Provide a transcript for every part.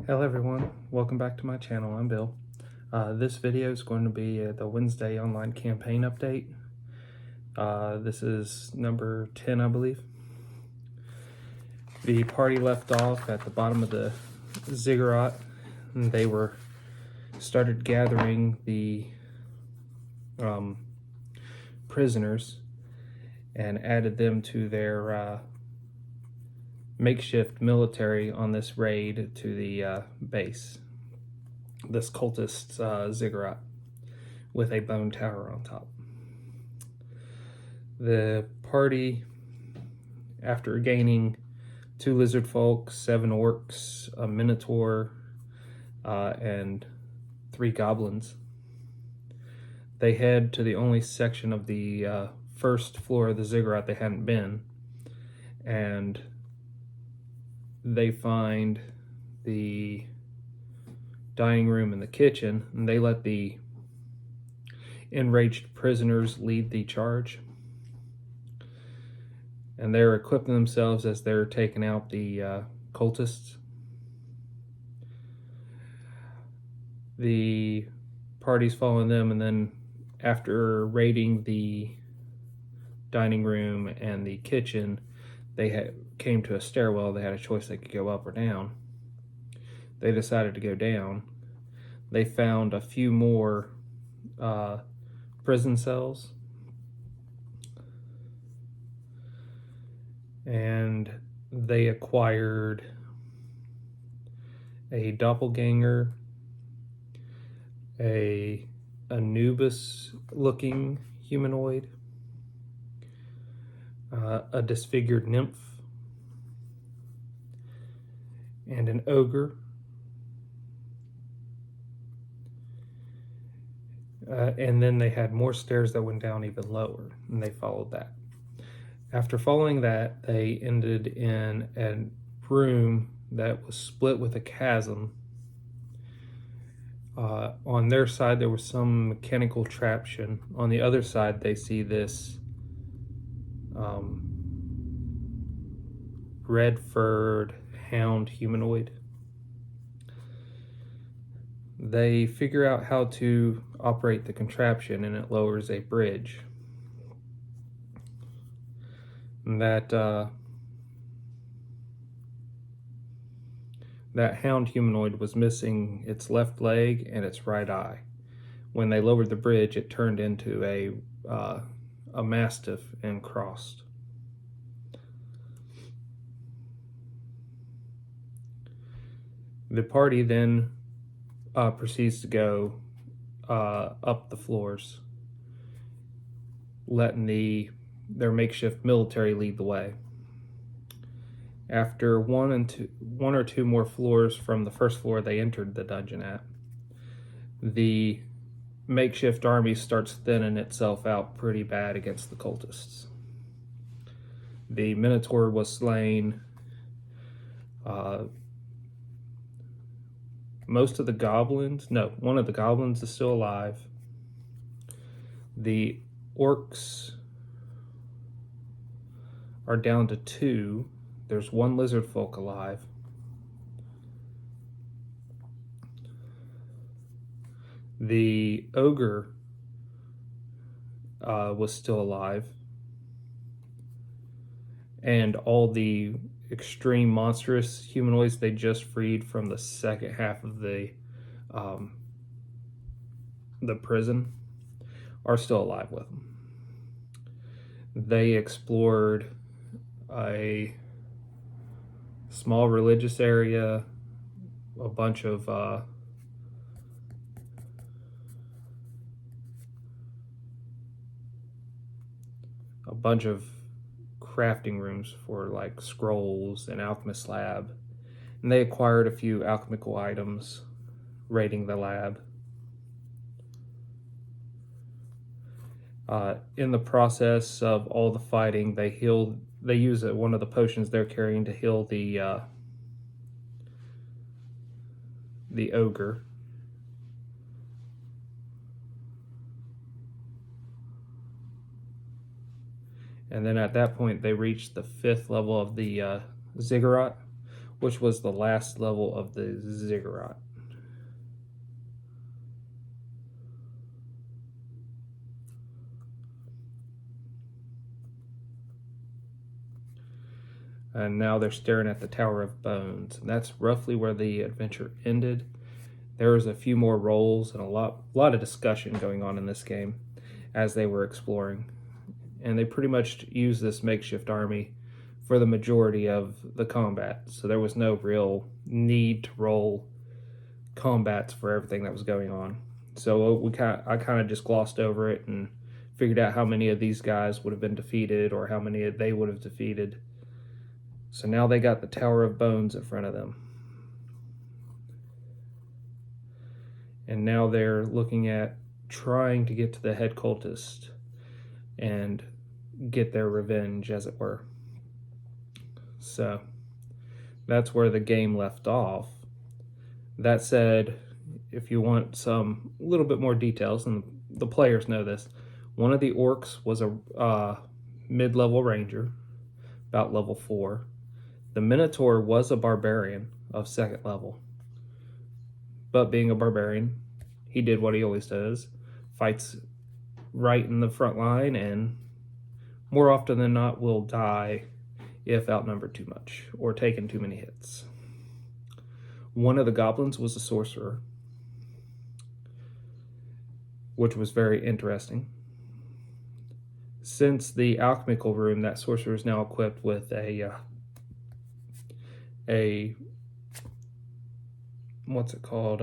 Hello everyone, welcome back to my channel. I'm Bill. This video is going to be the Wednesday online campaign update. This is number 10, I believe. The party left off at the bottom of the ziggurat, and they started gathering the prisoners and added them to their makeshift military on this raid to the base, this cultist ziggurat with a bone tower on top. The party, after gaining 2 lizard folk, 7 orcs, a minotaur, and 3 goblins, they head to the only section of the first floor of the ziggurat they hadn't been, and they find the dining room and the kitchen, and they let the enraged prisoners lead the charge. And they're equipping themselves as they're taking out the cultists. The party's following them, and then after raiding the dining room and the kitchen, they came to a stairwell. They had a choice, they could go up or down. They decided to go down. They found a few more prison cells, and they acquired a doppelganger, a Anubis-looking humanoid, a disfigured nymph, and an ogre. And then they had more stairs that went down even lower, and they followed that. After following that, they ended in a room that was split with a chasm. On their side, there was some mechanical contraption. On the other side, they see this red-furred hound humanoid. They figure out how to operate the contraption, and it lowers a bridge. And that hound humanoid was missing its left leg and its right eye. When they lowered the bridge, it turned into a mastiff and crossed. The party then proceeds to go up the floors, letting their makeshift military lead the way. After one or two more floors from the first floor they entered the dungeon at, the makeshift army starts thinning itself out pretty bad against the cultists. The minotaur was slain. Most of the goblins, no, one of the goblins is still alive. The orcs are down to 2. There's 1 lizard folk alive. The ogre was still alive. And all the extreme monstrous humanoids they just freed from the second half of the prison are still alive with them. They explored a small religious area, a bunch of crafting rooms for like scrolls and alchemist lab, and they acquired a few alchemical items raiding the lab. In the process of all the fighting, they use one of the potions they're carrying to heal the ogre. And then at that point, they reached the 5th level of the ziggurat, which was the last level of the ziggurat. And now they're staring at the Tower of Bones. And that's roughly where the adventure ended. There was a few more rolls and a lot of discussion going on in this game as they were exploring. And they pretty much used this makeshift army for the majority of the combat. So there was no real need to roll combats for everything that was going on. So I kind of just glossed over it and figured out how many of these guys would have been defeated or how many they would have defeated. So now they got the Tower of Bones in front of them. And now they're looking at trying to get to the head cultist and get their revenge, as it were. So that's where the game left off. That said, if you want some little bit more details, and the players know this, one of the orcs was a mid-level ranger, about level 4. The Minotaur was a barbarian of 2nd level. But being a barbarian, he did what he always does, fights right in the front line, and more often than not will die if outnumbered too much or taken too many hits. One of the goblins was a sorcerer, which was very interesting. Since the alchemical room, that sorcerer is now equipped with a what's it called?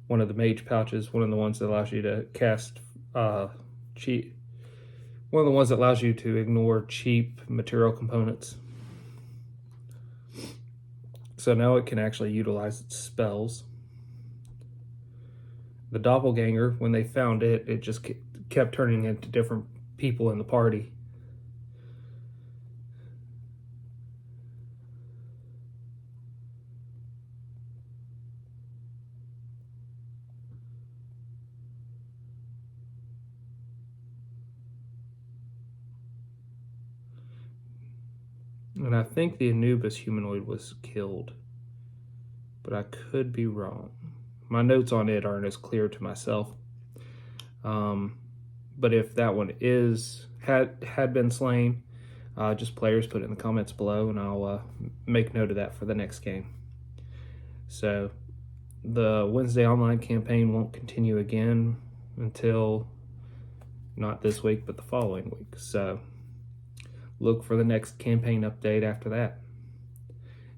One of the mage pouches, one of the ones that allows you to cast cheap. One of the ones that allows you to ignore cheap material components. So now it can actually utilize its spells. The doppelganger, when they found it, it just kept turning into different people in the party. And I think the Anubis humanoid was killed, but I could be wrong. My notes on it aren't as clear to myself. But if that one had been slain, just players put it in the comments below, and I'll make note of that for the next game. So the Wednesday online campaign won't continue again until not this week, but the following week. So look for the next campaign update after that.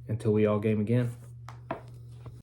Until we all game again.